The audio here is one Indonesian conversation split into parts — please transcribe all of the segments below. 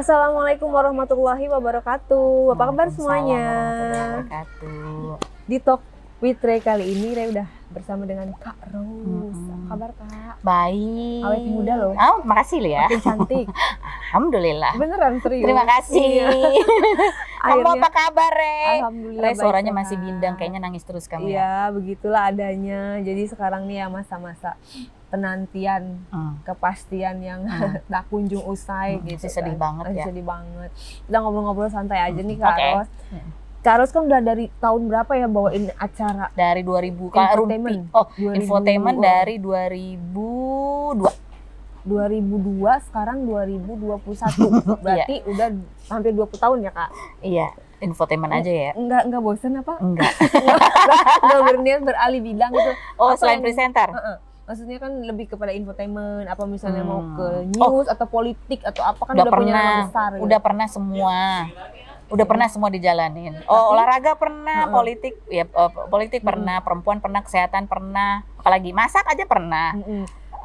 Assalamualaikum warahmatullahi wabarakatuh. Apa kabar semuanya? Waalaikumsalam warahmatullahi wabarakatuh. Di Talk with Ray kali ini Ray udah bersama dengan Kak Rose. Apa kabar Kak? Baik. Awet muda loh. Oh, makasih lo ya. Makin cantik. Alhamdulillah. Beneran serius. Terima kasih. Iya. Kamu Akhirnya, apa kabar, Re? alhamdulillah Re, suaranya baik, masih Kak. bindeng, kayaknya nangis terus kamu ya. Iya, begitulah adanya. Jadi sekarang nih ya masa-masa penantian, kepastian yang tak kunjung usai gitu. Masih sedih banget ya. Sedih banget. Kita ngobrol-ngobrol santai aja nih Kak Oke. Ros. Kak Ros kan udah dari tahun berapa ya bawain acara Dari 2000 Kak Infotainment. Rumpi. Oh, 2000, infotainment oh. dari 2002. 2002, sekarang 2021. Berarti udah hampir 20 tahun ya Kak? Iya, infotainment aja ya. Enggak bosan apa? Enggak. Enggak berniat beralih bidang gitu. Oh, Apa selain yang- presenter. Maksudnya kan lebih kepada infotainment, apa misalnya mau ke Oh. news atau politik atau apa kan Udah udah punya nama pernah, besar gitu. udah pernah semua. Udah pernah semua dijalanin. Oh, olahraga pernah, politik ya, politik pernah, perempuan pernah, kesehatan pernah, apalagi masak aja pernah.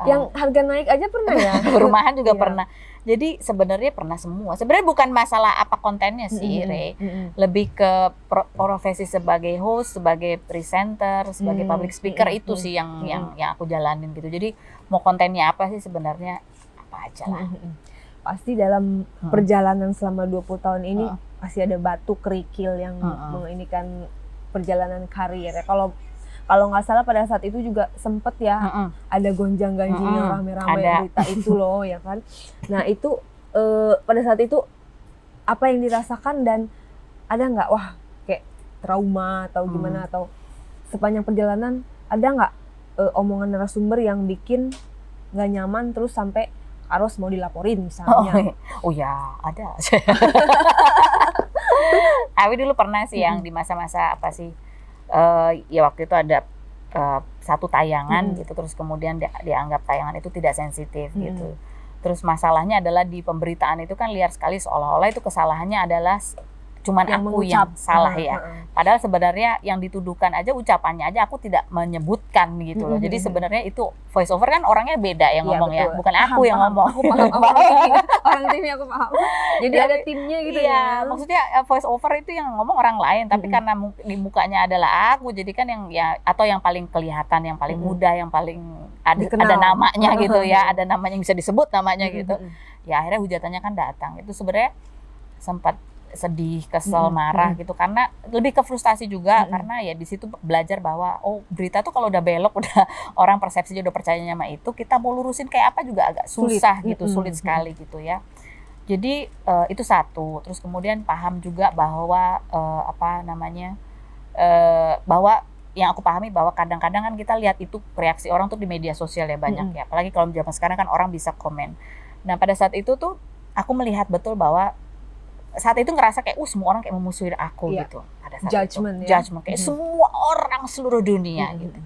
Yang harga naik aja pernah ya? Perumahan juga Iya. pernah. Jadi sebenarnya pernah semua. Sebenarnya bukan masalah apa kontennya sih, Re. Lebih ke profesi sebagai host, sebagai presenter, sebagai public speaker itu sih yang aku jalanin gitu. Jadi mau kontennya apa sih sebenarnya apa aja lah. Pasti dalam perjalanan selama 20 tahun ini pasti ada batu kerikil yang menginikan perjalanan karir ya. Kalau nggak salah pada saat itu juga sempet ya ada gonjang-ganjingnya rame-rame Ada. berita itu loh ya kan. Nah itu pada saat itu apa yang dirasakan dan ada nggak wah kayak trauma atau gimana atau sepanjang perjalanan ada nggak omongan narasumber yang bikin nggak nyaman terus sampai harus mau dilaporin misalnya. Oh ya, ada. Awi dulu pernah sih yang di masa-masa apa sih? Ya waktu itu ada satu tayangan gitu, terus kemudian dianggap tayangan itu tidak sensitif gitu. Terus masalahnya adalah di pemberitaan itu kan liar sekali, seolah-olah itu kesalahannya adalah cuman Yang aku mengucap. yang salah ya. Padahal sebenarnya yang dituduhkan aja ucapannya aja aku tidak menyebutkan gitu loh. Jadi sebenarnya itu voice over kan orangnya beda yang Iya, ngomong ya, betul. bukan aku yang ngomong. Aku paham. Orang timnya aku paham. Jadi ada timnya gitu Iya, ya. maksudnya voice over itu yang ngomong orang lain, tapi karena di mukanya adalah aku, jadi kan yang ya atau yang paling kelihatan, yang paling muda, yang paling ada Dikenal. namanya gitu ya, ada namanya yang bisa disebut namanya gitu. Ya akhirnya hujatannya kan datang. Itu sebenarnya sempat sedih, kesel, marah gitu karena lebih ke frustasi juga karena ya di situ belajar bahwa oh berita tuh kalau udah belok udah orang persepsinya udah percayanya sama itu, kita mau lurusin kayak apa juga agak susah gitu, sulit sekali gitu ya. Jadi itu satu. Terus kemudian paham juga bahwa bahwa yang aku pahami bahwa kadang-kadang kan kita lihat itu reaksi orang tuh di media sosial ya banyak ya. Apalagi kalau zaman sekarang kan orang bisa komen. Nah pada saat itu tuh aku melihat betul bahwa saat itu ngerasa kayak semua orang kayak memusuhin aku gitu. Pada saat Judgment itu. ya. Judgment kayak semua orang seluruh dunia gitu.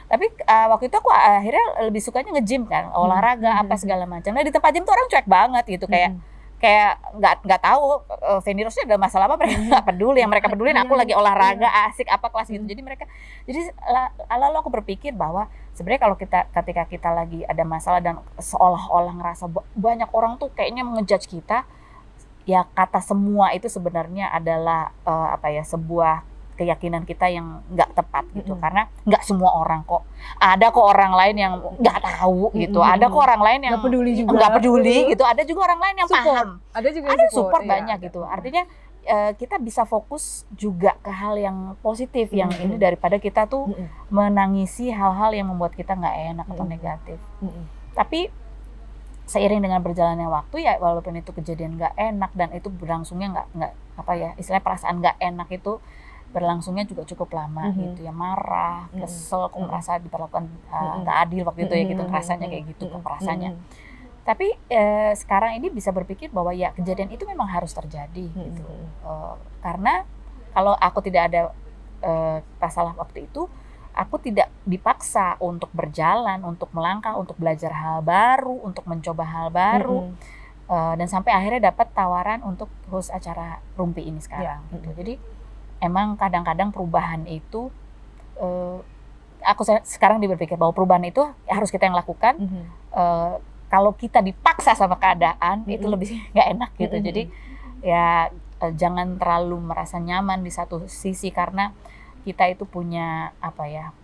Tapi waktu itu aku akhirnya lebih sukanya nge-gym kan, olahraga apa segala macam. Nah di tempat gym tuh orang cuek banget gitu, kayak nggak tahu Feni Rose ada masalah apa, mereka nggak peduli. Yang mereka pedulin aku lagi olahraga asik apa kelas gitu. Jadi lalu aku berpikir bahwa sebenarnya kalau ketika kita lagi ada masalah dan seolah-olah ngerasa banyak orang tuh kayaknya ngejudge kita, ya kata semua itu sebenarnya adalah sebuah keyakinan kita yang nggak tepat gitu, karena nggak semua orang kok, ada kok orang lain yang nggak tahu gitu, ada kok orang lain yang nggak peduli gitu, ada juga orang lain yang Support. paham, Ada juga ada yang support iya, banyak ada. gitu. Artinya kita bisa fokus juga ke hal yang positif yang ini daripada kita tuh menangisi hal-hal yang membuat kita nggak enak atau negatif. Tapi seiring dengan berjalannya waktu ya, walaupun itu kejadian nggak enak dan itu berlangsungnya nggak istilahnya perasaan nggak enak itu berlangsungnya juga cukup lama gitu ya, marah, kesel, kok merasa diperlakukan nggak adil waktu itu ya gitu, rasanya kayak gitu perasaannya. Tapi sekarang ini bisa berpikir bahwa ya kejadian itu memang harus terjadi gitu, karena kalau aku tidak ada masalah waktu itu, aku tidak dipaksa untuk berjalan, untuk melangkah, untuk belajar hal baru, untuk mencoba hal baru, dan sampai akhirnya dapat tawaran untuk host acara Rumpi ini sekarang. Gitu. Jadi emang kadang-kadang perubahan itu, aku sekarang berpikir bahwa perubahan itu harus kita yang lakukan. kalau kita dipaksa sama keadaan itu lebih nggak enak gitu. Jadi ya jangan terlalu merasa nyaman di satu sisi, karena kita itu punya apa ya,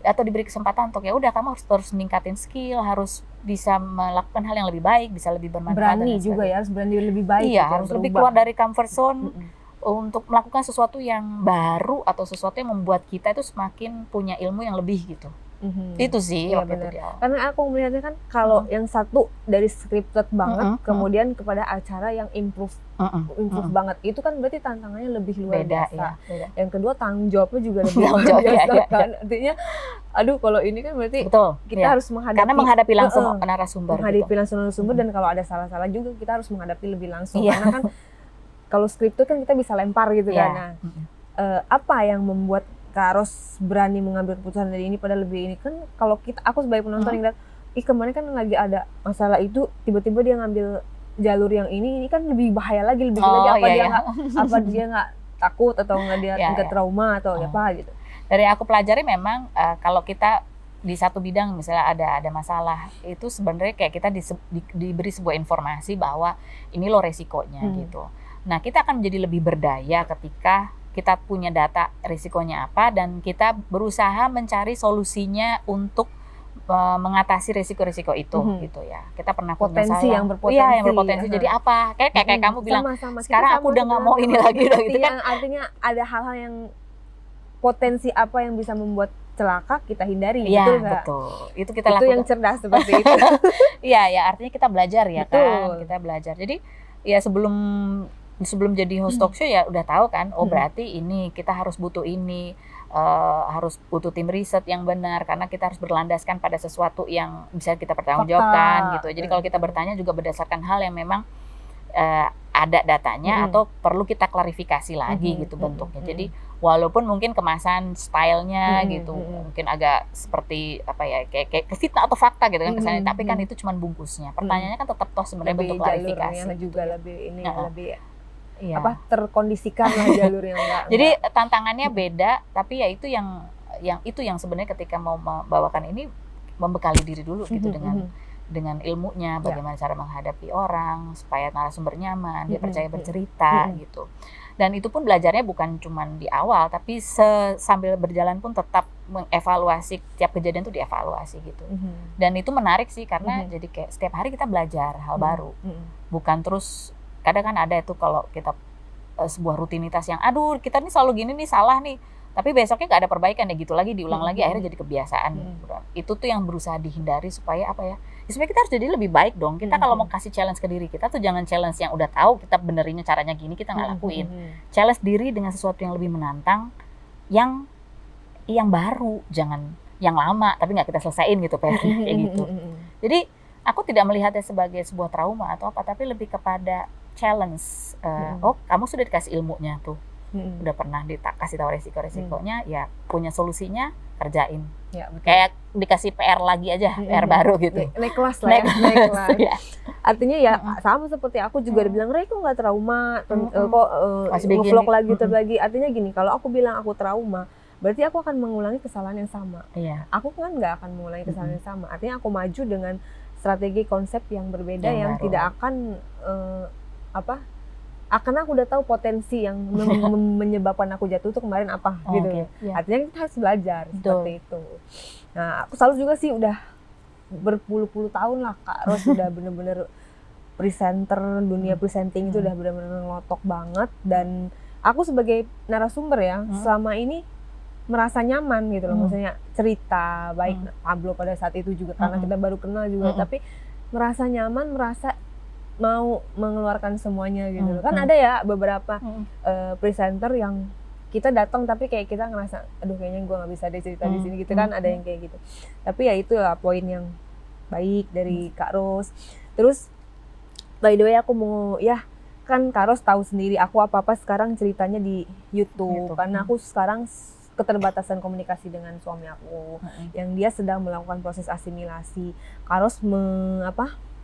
atau diberi kesempatan untuk ya udah kamu harus terus meningkatin skill, harus bisa melakukan hal yang lebih baik, bisa lebih bermanfaat. Berani juga ya, harus berani lebih baik. Iya, harus lebih keluar dari comfort zone untuk melakukan sesuatu yang baru atau sesuatu yang membuat kita itu semakin punya ilmu yang lebih gitu. Itu sih Iya, waktu benar. itu di awal. Karena aku melihatnya kan kalau yang satu dari scripted banget, kemudian kepada acara yang improve banget, itu kan berarti tantangannya lebih luar Beda biasa. ya, beda. Yang kedua tanggung jawabnya juga lebih Tanggung luar jawab, biasa iya. kan. Artinya, aduh kalau ini kan berarti Betul. kita iya. harus menghadapi, Karena menghadapi langsung narasumber menghadapi gitu. langsung narasumber, dan kalau ada salah-salah juga kita harus menghadapi lebih langsung. Iya. Karena kan kalau scripted kan kita bisa lempar gitu Iya. kan. Nah, apa yang membuat Kak Ros berani mengambil keputusan dari ini pada lebih ini kan, kalau aku sebagai penonton yang lihat, kemarin kan lagi ada masalah itu, tiba-tiba dia ngambil jalur yang ini kan lebih bahaya lagi, lebih lagi apa dia nggak takut atau nggak dia nggak trauma atau apa gitu. Dari aku pelajari memang kalau kita di satu bidang misalnya ada masalah, itu sebenarnya kayak kita diberi sebuah informasi bahwa ini loh resikonya gitu. Nah, kita akan menjadi lebih berdaya ketika kita punya data risikonya apa, dan kita berusaha mencari solusinya untuk mengatasi risiko-risiko itu gitu ya. Kita pernah potensi punya yang berpotensi. Iya, yang berpotensi. Jadi apa? Kayak kamu bilang, sama. Sekarang aku udah nggak mau ini lagi gitu kan. Artinya ada hal-hal yang potensi apa yang bisa membuat celaka kita hindari. Iya, betul. Itu kita lakukan. Itu yang cerdas seperti itu. Iya, ya artinya kita belajar ya betul. Kan. Kita belajar. Jadi ya sebelum jadi host talk show ya udah tahu kan, berarti ini kita harus butuh ini, harus butuh tim riset yang benar, karena kita harus berlandaskan pada sesuatu yang bisa kita pertanggungjawabkan gitu. Jadi kalau kita bertanya juga berdasarkan hal yang memang ada datanya atau perlu kita klarifikasi lagi gitu bentuknya. Jadi walaupun mungkin kemasan stylenya gitu mungkin agak seperti apa ya, kayak fitnah atau fakta gitu kan kesannya, tapi kan itu cuma bungkusnya. Pertanyaannya kan tetap toh sebenarnya bentuk klarifikasi juga gitu, lebih ini lebih iya. Terkondisikan lah jalurnya enggak. Jadi tantangannya beda, tapi ya itu yang sebenarnya ketika mau membawakan ini membekali diri dulu gitu dengan ilmunya, bagaimana cara menghadapi orang supaya narasumber nyaman, dia percaya bercerita gitu. Dan itu pun belajarnya bukan cuma di awal, tapi sambil berjalan pun tetap mengevaluasi, tiap kejadian tuh dievaluasi gitu. Dan itu menarik sih, karena jadi kayak setiap hari kita belajar hal baru. Bukan terus, kadang kan ada itu kalau kita sebuah rutinitas yang aduh kita nih selalu gini nih, salah nih, tapi besoknya nggak ada perbaikan ya gitu lagi, diulang lagi, akhirnya jadi kebiasaan. Itu tuh yang berusaha dihindari supaya apa ya, supaya kita harus jadi lebih baik dong. Kita kalau mau kasih challenge ke diri kita tuh jangan challenge yang udah tahu kita benerinnya caranya gini, kita nggak lakuin. Challenge diri dengan sesuatu yang lebih menantang, yang baru, jangan yang lama tapi nggak kita selesaiin gitu kayak gitu. Jadi aku tidak melihatnya sebagai sebuah trauma atau apa, tapi lebih kepada challenge. Oh, kamu sudah dikasih ilmunya tuh, udah pernah dikasih tahu resiko-resikonya, ya punya solusinya, kerjain. Ya, betul. Kayak dikasih PR lagi aja, PR baru gitu. Naik kelas lah ya. Naik kelas. Ya. Artinya ya sama seperti aku juga bilang, Reko nggak trauma, kok nge-vlog lagi. Artinya gini, kalau aku bilang aku trauma, berarti aku akan mengulangi kesalahan yang sama. Iya. Aku kan nggak akan mengulangi kesalahan yang sama. Artinya aku maju dengan strategi konsep yang berbeda, yang tidak akan karena aku udah tahu potensi yang menyebabkan aku jatuh itu kemarin apa gitu. Yeah. Artinya kita harus belajar seperti itu. Nah, aku selalu juga sih udah berpuluh-puluh tahun lah Kak Ros udah bener-bener presenter, dunia presenting itu udah bener-bener ngelotok banget, dan aku sebagai narasumber ya selama ini merasa nyaman gitu loh, maksudnya cerita baik Pablo pada saat itu juga karena kita baru kenal juga, tapi merasa nyaman, merasa mau mengeluarkan semuanya gitu loh. Kan ada ya beberapa presenter yang kita datang tapi kayak kita ngerasa aduh kayaknya gue nggak bisa deh cerita di sini gitu kan, ada yang kayak gitu. Tapi ya itu lah poin yang baik dari Kak Ros. Terus by the way aku mau kan Kak Ros tahu sendiri aku apa-apa sekarang ceritanya di YouTube. Karena aku sekarang keterbatasan komunikasi dengan suami aku yang dia sedang melakukan proses asimilasi. Kak Ros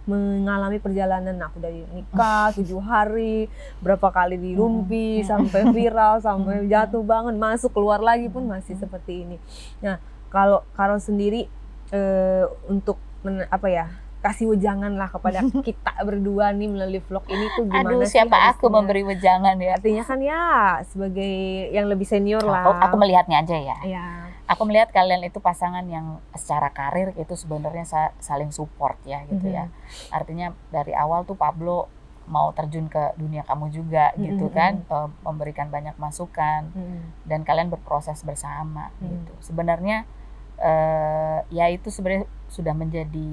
mengalami perjalanan aku dari nikah 7 hari, berapa kali dirumpi, sampai viral, sampai jatuh bangun, masuk keluar lagi pun masih seperti ini. Nah, kalau Kak Ros sendiri untuk kasih wejangan lah kepada kita berdua nih melalui vlog ini tuh gimana Aduh, sih siapa aku harusnya. memberi wejangan ya? Artinya kan ya sebagai yang lebih senior Aku lah. melihatnya aja ya. Ya. Aku melihat kalian itu pasangan yang secara karir itu sebenarnya saling support ya gitu ya. Artinya dari awal tuh Pablo mau terjun ke dunia kamu juga gitu kan, memberikan banyak masukan dan kalian berproses bersama gitu. Sebenarnya ya itu sebenarnya sudah menjadi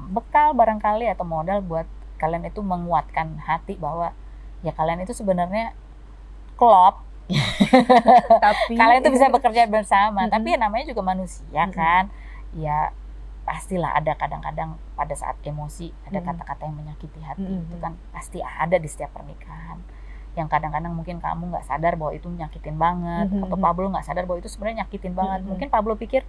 bekal barangkali atau modal buat kalian itu menguatkan hati bahwa ya kalian itu sebenarnya klop. Tapi Kalian itu bisa bekerja bersama, tapi ya namanya juga manusia kan. Ya pastilah ada kadang-kadang pada saat emosi ada kata-kata yang menyakiti hati, itu kan pasti ada di setiap pernikahan. Yang kadang-kadang mungkin kamu nggak sadar bahwa itu nyakitin banget, atau Pablo nggak sadar bahwa itu sebenarnya nyakitin banget. Mungkin Pablo pikir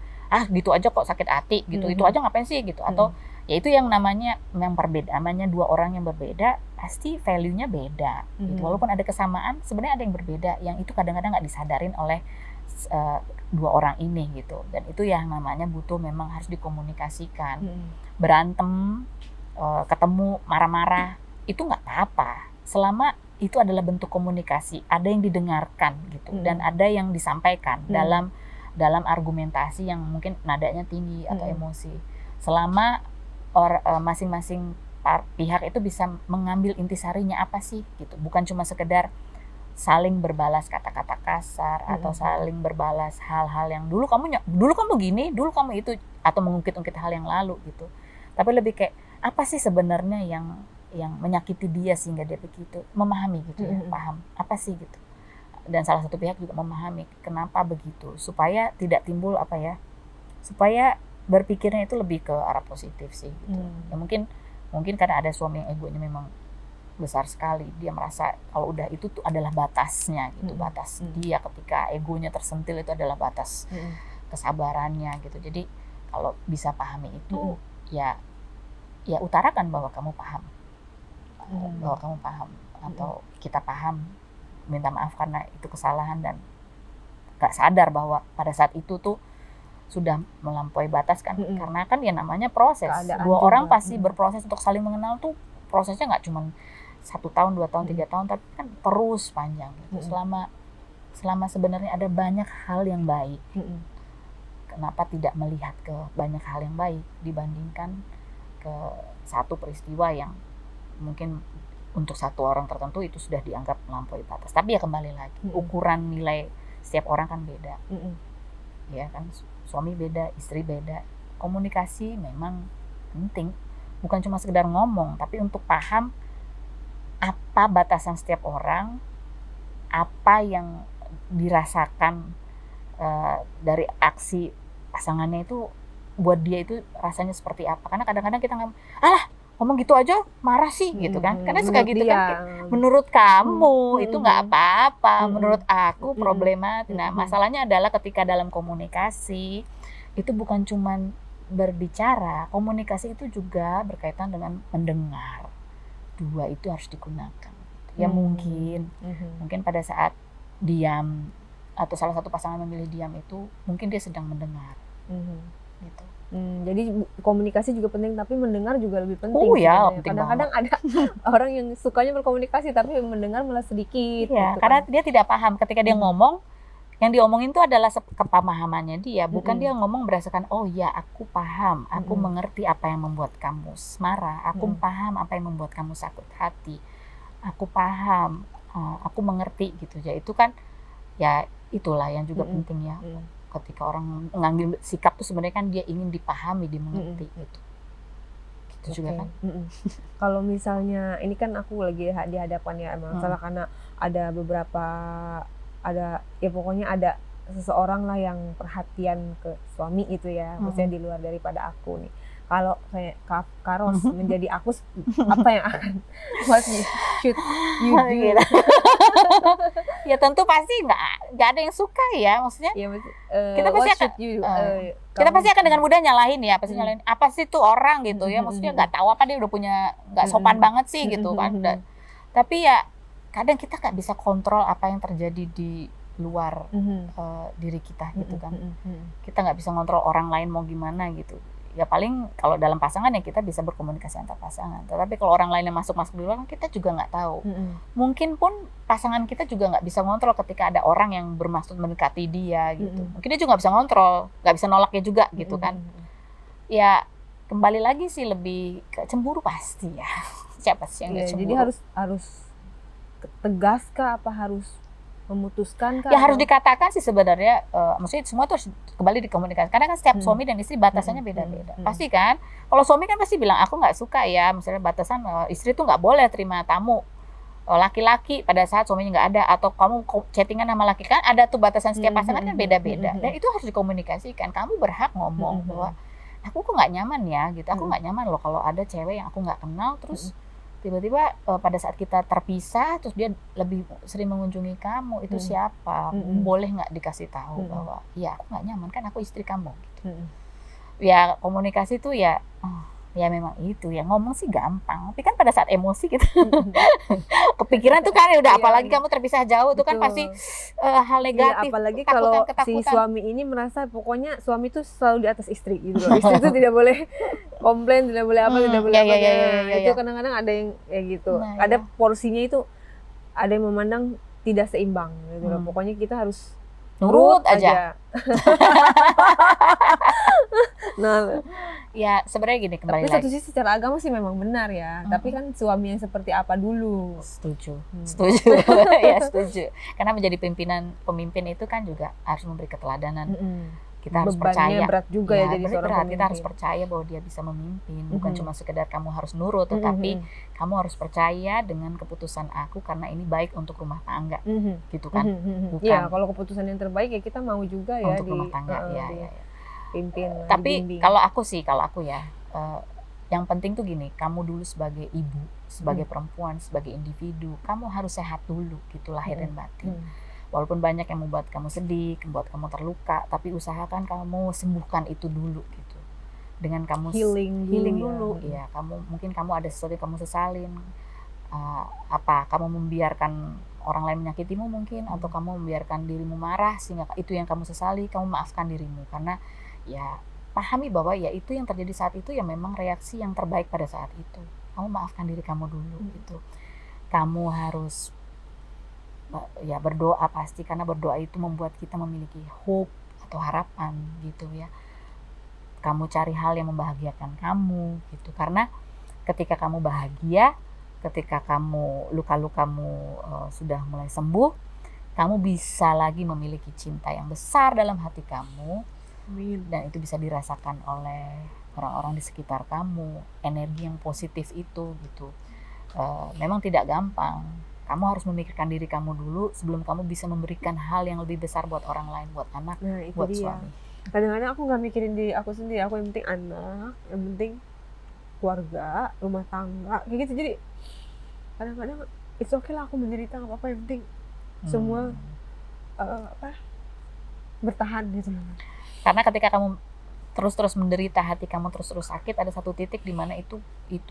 gitu aja kok sakit hati gitu, itu aja ngapain sih gitu, atau ya itu yang namanya namanya dua orang yang berbeda pasti value-nya beda gitu. Walaupun ada kesamaan sebenarnya ada yang berbeda yang itu kadang-kadang nggak disadarin oleh dua orang ini gitu. Dan itu yang namanya butuh memang harus dikomunikasikan. Berantem, ketemu marah-marah itu nggak apa-apa selama itu adalah bentuk komunikasi, ada yang didengarkan gitu dan ada yang disampaikan dalam argumentasi yang mungkin nadanya tinggi atau emosi. Selama masing-masing pihak itu bisa mengambil intisarinya apa sih gitu, bukan cuma sekedar saling berbalas kata-kata kasar atau saling berbalas hal-hal yang dulu kamu gini, dulu kamu itu, atau mengungkit-ungkit hal yang lalu gitu. Tapi lebih kayak apa sih sebenarnya yang menyakiti dia sehingga dia begitu, memahami gitu ya, paham apa sih gitu. Dan salah satu pihak juga memahami kenapa begitu, supaya tidak timbul supaya berpikirnya itu lebih ke arah positif sih gitu. Ya mungkin karena ada suami yang egonya memang besar sekali, dia merasa kalau udah itu tuh adalah batasnya gitu, batas dia ketika egonya tersentil itu adalah batas kesabarannya gitu. Jadi kalau bisa pahami itu ya utarakan bahwa kamu paham. Bahwa kamu paham atau kita paham, minta maaf karena itu kesalahan dan gak sadar bahwa pada saat itu tuh sudah melampaui batas kan. Karena kan ya namanya proses, dua orang pasti berproses untuk saling mengenal tuh prosesnya gak cuma 1 tahun, 2 tahun, 3 tahun, tapi kan terus panjang gitu. Selama sebenarnya ada banyak hal yang baik, kenapa tidak melihat ke banyak hal yang baik dibandingkan ke satu peristiwa yang mungkin untuk satu orang tertentu itu sudah dianggap melampaui batas. Tapi ya kembali lagi, ukuran nilai setiap orang kan beda. Ya kan, suami beda, istri beda. Komunikasi memang penting, bukan cuma sekedar ngomong, tapi untuk paham apa batasan setiap orang, apa yang dirasakan dari aksi pasangannya itu buat dia itu rasanya seperti apa. Karena kadang-kadang kita ngomong gitu aja marah sih gitu kan, karena suka gitu kan, menurut kamu itu nggak apa-apa, menurut aku problematis. Nah masalahnya adalah ketika dalam komunikasi itu bukan cuman berbicara, komunikasi itu juga berkaitan dengan mendengar. Dua itu harus digunakan. Ya mungkin pada saat diam atau salah satu pasangan memilih diam itu mungkin dia sedang mendengar gitu. Jadi komunikasi juga penting, tapi mendengar juga lebih penting. Kadang-kadang ada orang yang sukanya berkomunikasi tapi mendengar malah sedikit. Ya, gitu karena dia tidak paham ketika dia ngomong, yang diomongin itu adalah kepemahamannya dia, bukan dia ngomong berdasarkan oh ya aku paham, aku mengerti apa yang membuat kamu marah, aku paham apa yang membuat kamu sakit hati, aku paham, aku mengerti gitu ya. Itu kan ya itulah yang juga penting ya. Ketika orang mengambil sikap tuh sebenarnya kan dia ingin dipahami, dimengerti gitu. Gitu juga kan. Kalau misalnya ini kan aku lagi di hadapan ya masalah karena ada beberapa ya pokoknya ada seseorang lah yang perhatian ke suami itu ya, maksudnya di luar daripada aku nih. Kalau kayak Karos menjadi aku, apa yang akan what should you do? Ya tentu pasti nggak ada yang suka ya, maksudnya ya, kita pasti akan kita pasti akan dengan mudah nyalahin ya, pasti nyalahin apa sih tuh orang gitu ya, maksudnya nggak tahu apa dia udah punya, nggak sopan banget sih gitu kan. Tapi ya kadang kita nggak bisa kontrol apa yang terjadi di luar diri kita gitu kan. Kita nggak bisa kontrol orang lain mau gimana gitu. Ya paling kalau dalam pasangan ya kita bisa berkomunikasi antar pasangan. Tetapi kalau orang lain yang masuk di luar kita juga nggak tahu. Mungkin pun pasangan kita juga nggak bisa ngontrol ketika ada orang yang bermaksud mendekati dia gitu. Mungkin dia juga nggak bisa ngontrol, nggak bisa nolaknya juga gitu kan. Ya kembali lagi sih lebih ke cemburu pasti ya. Siapa sih yang nggak cemburu? Jadi harus tegas kah, apa harus memutuskan kah? Ya harus dikatakan sih sebenarnya, maksudnya semua tuh harus kembali dikomunikasikan. Karena kan setiap suami dan istri batasannya beda-beda. Pasti kan, kalau suami kan pasti bilang aku nggak suka ya, misalnya batasan istri tuh nggak boleh terima tamu laki-laki pada saat suaminya nggak ada, atau kamu chattingan sama laki, kan ada tuh batasan setiap pasangan kan beda-beda. Dan itu harus dikomunikasikan. Kamu berhak ngomong bahwa aku kok nggak nyaman ya gitu, aku nggak nyaman loh kalau ada cewek yang aku nggak kenal terus tiba-tiba pada saat kita terpisah terus dia lebih sering mengunjungi kamu, itu siapa? Boleh nggak dikasih tahu bahwa ya aku nggak nyaman, kan aku istri kamu gitu. Ya komunikasi tuh ya ya memang itu ya, ngomong sih gampang, tapi kan pada saat emosi kita kepikiran tuh kan ya udah, apalagi kamu terpisah jauh tuh kan pasti hal negatif. Apalagi kalau si suami ini merasa pokoknya suami tuh selalu di atas istri gitu loh. Istri tuh tidak boleh komplain, tidak boleh apa, tidak boleh apa. Itu kadang-kadang ada yang kayak gitu. Ada porsinya itu, ada yang memandang tidak seimbang gitu loh. Pokoknya kita harus nurut aja. Nah, ya sebenarnya gini, kembali tapi lagi. satu sisi secara agama sih memang benar ya. Tapi kan suami yang seperti apa dulu? Setuju. Ya setuju. Karena menjadi pemimpin itu kan juga harus memberi keteladanan. Kita harus percaya. Berat juga ya jadi seorang pemimpin. Kita harus percaya bahwa dia bisa memimpin. Bukan cuma sekedar kamu harus nurut, tetapi kamu harus percaya dengan keputusan aku karena ini baik untuk rumah tangga, gitu kan? Bukan. Ya, kalau keputusan yang terbaik ya kita mau juga ya untuk rumah tangga. Ya. Pimpin. Tapi kalau aku ya, yang penting tuh gini, kamu dulu sebagai ibu, sebagai perempuan, sebagai individu, kamu harus sehat dulu, gitu lahir dan batin. Walaupun banyak yang membuat kamu sedih, membuat kamu terluka, tapi usahakan kamu sembuhkan itu dulu gitu. Dengan kamu healing dulu, ya. Mungkin kamu ada sesuatu yang kamu sesalin, kamu membiarkan orang lain menyakitimu mungkin, atau kamu membiarkan dirimu marah sehingga itu yang kamu sesali, kamu maafkan dirimu, karena ya pahami bahwa ya itu yang terjadi saat itu ya memang reaksi yang terbaik pada saat itu. Kamu maafkan diri kamu dulu gitu. Kamu harus ya berdoa pasti, karena berdoa itu membuat kita memiliki hope atau harapan gitu ya. Kamu cari hal yang membahagiakan kamu gitu, karena ketika kamu bahagia, ketika kamu luka-lukamu sudah mulai sembuh, kamu bisa lagi memiliki cinta yang besar dalam hati kamu. Dan itu bisa dirasakan oleh orang-orang di sekitar kamu, energi yang positif itu gitu. Memang tidak gampang. Kamu harus memikirkan diri kamu dulu sebelum kamu bisa memberikan hal yang lebih besar buat orang lain, buat anak, buat suami. Kadang-kadang aku nggak mikirin diri aku sendiri, aku yang penting anak, yang penting keluarga, rumah tangga, kayak gitu. Jadi kadang-kadang it's okay lah aku menderita, nggak apa-apa, yang penting semua bertahan gitu. Karena ketika kamu terus-terus menderita, hati kamu terus-terus sakit, ada satu titik di mana itu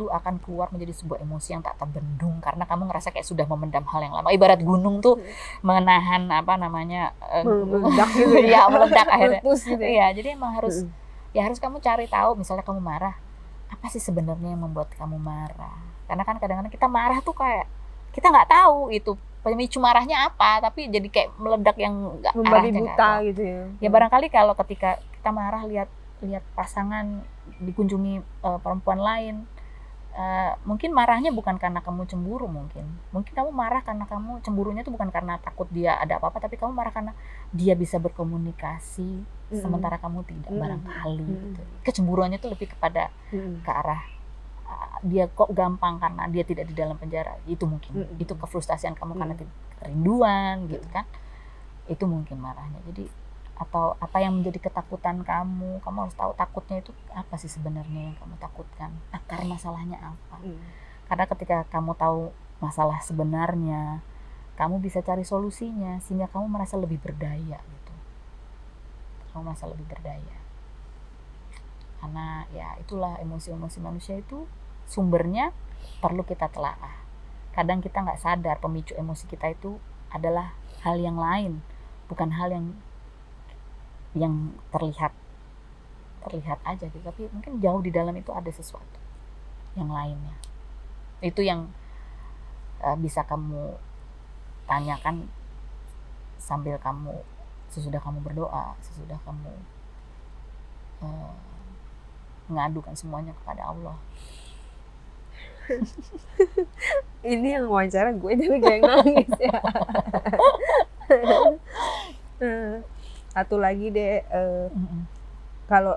akan keluar menjadi sebuah emosi yang tak terbendung, karena kamu ngerasa kayak sudah memendam hal yang lama. Ibarat gunung tuh menahan meledak gitu ya, meledak akhirnya. Gitu. Iya, jadi emang harus harus kamu cari tahu, misalnya kamu marah, apa sih sebenarnya yang membuat kamu marah? Karena kan kadang-kadang kita marah tuh kayak kita nggak tahu itu pemicu marahnya apa, tapi jadi kayak meledak yang nggak arahnya buta gitu ya. Ya barangkali kalau ketika kita marah lihat pasangan dikunjungi perempuan lain, mungkin marahnya bukan karena kamu cemburu, mungkin kamu marah karena kamu cemburunya itu bukan karena takut dia ada apa-apa, tapi kamu marah karena dia bisa berkomunikasi sementara kamu tidak, barangkali gitu. Kecemburuannya itu lebih kepada ke arah dia kok gampang karena dia tidak di dalam penjara, itu mungkin itu kefrustasian kamu karena kerinduan gitu kan, itu mungkin marahnya. Jadi atau apa yang menjadi ketakutan kamu harus tahu takutnya itu apa sih sebenarnya yang kamu takutkan, akar masalahnya apa. Karena ketika kamu tahu masalah sebenarnya, kamu bisa cari solusinya sehingga kamu merasa lebih berdaya gitu. Kamu merasa lebih berdaya. Karena ya itulah, emosi-emosi manusia itu sumbernya perlu kita telaah. Kadang kita nggak sadar pemicu emosi kita itu adalah hal yang lain, bukan hal yang terlihat. terlihat aja gitu, tapi mungkin jauh di dalam itu ada sesuatu yang lainnya. Itu yang bisa kamu tanyakan sambil sesudah kamu berdoa, sesudah kamu mengadukan semuanya kepada Allah. Ini yang wawancara gue jadi kayak nangis ya. Satu lagi deh, kalau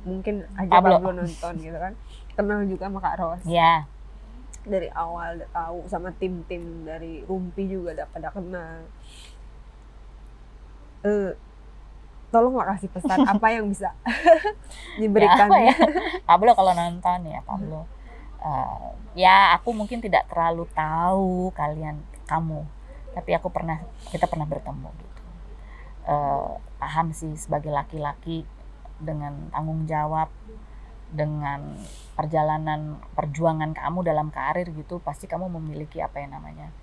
mungkin aja Pablo nonton gitu kan, kenal juga sama Kak Ros. Ya. Dari awal udah tahu, sama tim-tim dari Rumpi juga udah pada kenal. Tolonglah kasih pesan apa yang bisa diberikan. Ya, Pablo kalau nonton ya Pablo. Ya aku mungkin tidak terlalu tahu kamu, tapi kita pernah bertemu gitu. Paham sih sebagai laki-laki dengan tanggung jawab, dengan perjuangan kamu dalam karir gitu, pasti kamu memiliki apa yang namanya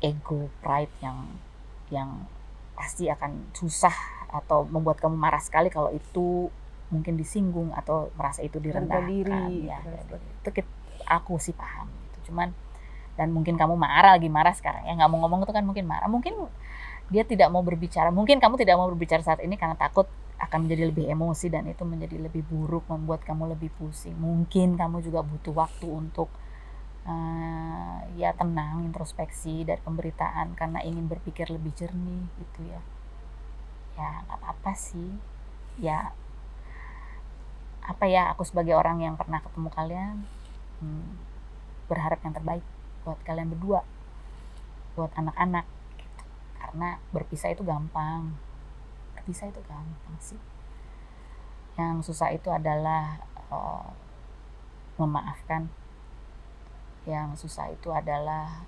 ego, pride yang pasti akan susah atau membuat kamu marah sekali kalau itu mungkin disinggung atau merasa itu direndahkan. Ya, itu aku sih paham gitu. Cuman dan mungkin kamu lagi marah sekarang ya, nggak mau ngomong itu kan mungkin marah. Mungkin dia tidak mau berbicara. Mungkin kamu tidak mau berbicara saat ini karena takut akan menjadi lebih emosi dan itu menjadi lebih buruk, membuat kamu lebih pusing. Mungkin kamu juga butuh waktu untuk ya tenang, introspeksi dari pemberitaan karena ingin berpikir lebih jernih gitu ya. Ya nggak apa-apa sih. Ya aku sebagai orang yang pernah ketemu kalian berharap yang terbaik buat kalian berdua, buat anak-anak gitu. Karena berpisah itu gampang sih. Yang susah itu adalah memaafkan. Yang susah itu adalah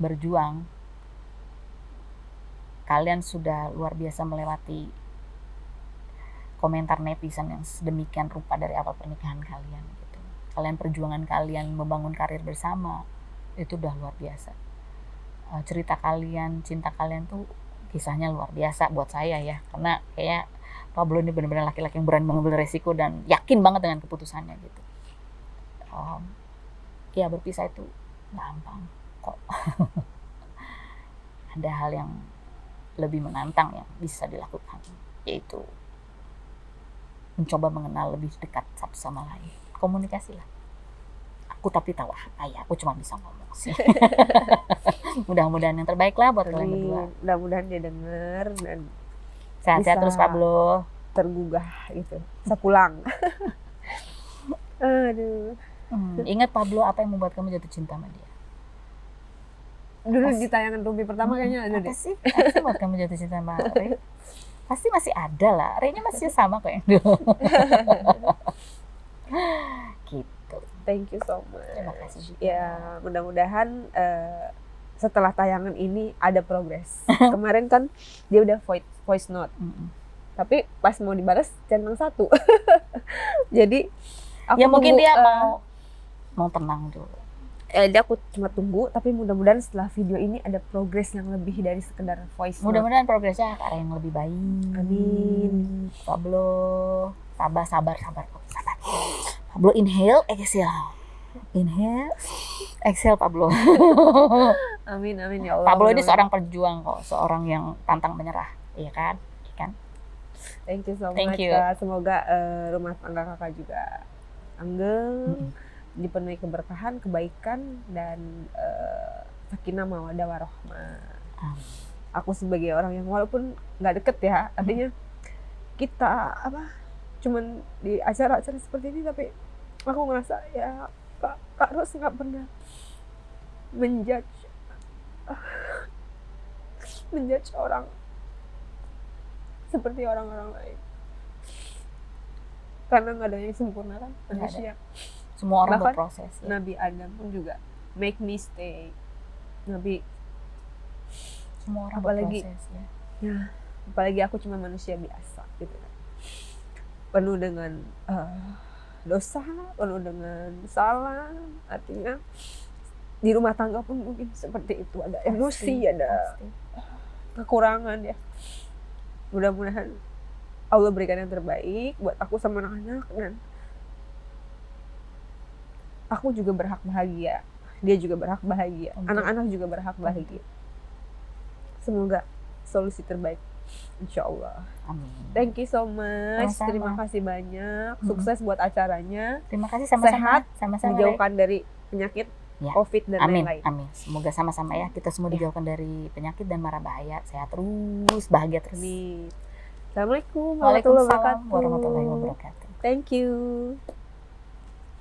berjuang. Kalian sudah luar biasa melewati komentar netizen yang sedemikian rupa dari awal pernikahan kalian gitu. Perjuangan kalian membangun karir bersama itu udah luar biasa. Cerita kalian, cinta kalian tuh kisahnya luar biasa buat saya ya, karena kayak Pablo ini benar-benar laki-laki yang berani mengambil resiko dan yakin banget dengan keputusannya gitu. Ya berpisah itu gampang kok. Ada hal yang lebih menantang yang bisa dilakukan, yaitu mencoba mengenal lebih dekat satu sama lain. Komunikasi lah. Aku tapi tahu aku cuma bisa ngomong sih. Mudah-mudahan yang terbaik lah buat kalian berdua. Mudah-mudahan dia dengar dan sehat-sehat terus Pablo. Tergugah gitu, sepulang. Aduh. Ingat Pablo, apa yang membuat kamu jatuh cinta sama dia? Dulu di tayangan Rumpi pertama kayaknya ada deh. Apa sih buat kamu jatuh cinta sama Rey? Pasti masih ada lah. Rey-nya masih sama kok yang dulu. Gitu. Thank you so much. Terima kasih juga. Ya, mudah-mudahan setelah tayangan ini ada progres. Kemarin kan dia udah voice note. Tapi pas mau dibalas centang 1. Jadi aku ya mungkin dia mau tenang dulu. Dia aku cuma tunggu, tapi mudah-mudahan setelah video ini ada progres yang lebih dari sekedar voice note. Mudah-mudahan progresnya ke arah yang lebih baik. Amin. Pablo, sabar. Pablo inhale, exhale Pablo. Amin ya Allah. Pablo ini seorang perjuang kok, seorang yang pantang menyerah, iya kan? Thank you so much. Kak. Semoga rumah tangga kakak juga langgeng, dipenuhi keberkahan, kebaikan, dan sakinah mawaddah warahmah. Aku sebagai orang yang walaupun nggak deket ya, artinya kita cuman di acara-acara seperti ini, tapi aku ngerasa ya Kak Ros nggak pernah menjudge orang seperti orang-orang lain, karena nggak ada yang sempurna kan manusia. Semua orang bahkan berproses ya. Nabi Adam pun juga make mistake. Semua orang berproses ya. Apalagi aku cuma manusia biasa gitu kan, penuh dengan dosa, penuh dengan salah. Artinya di rumah tangga pun mungkin seperti itu, ada emosi, ada kekurangan ya. Mudah-mudahan Allah berikan yang terbaik buat aku sama anak-anak, dan aku juga berhak bahagia, dia juga berhak bahagia, anak-anak juga berhak bahagia. Semoga solusi terbaik, insya Allah. Amin. Thank you so much. Sama-sama. Terima kasih banyak. Sukses buat acaranya. Terima kasih sama-sama. Sehat, Sama-sama. dijauhkan dari penyakit Ya. COVID dan Amin, lain-lain. amin. Semoga sama-sama ya, kita semua Ya. dijauhkan dari penyakit dan mara bahaya. Sehat terus, bahagia terus. Amin. Assalamualaikum warahmatullahi Waalaikumsalam wabarakatuh. warahmatullahi wabarakatuh. Thank you.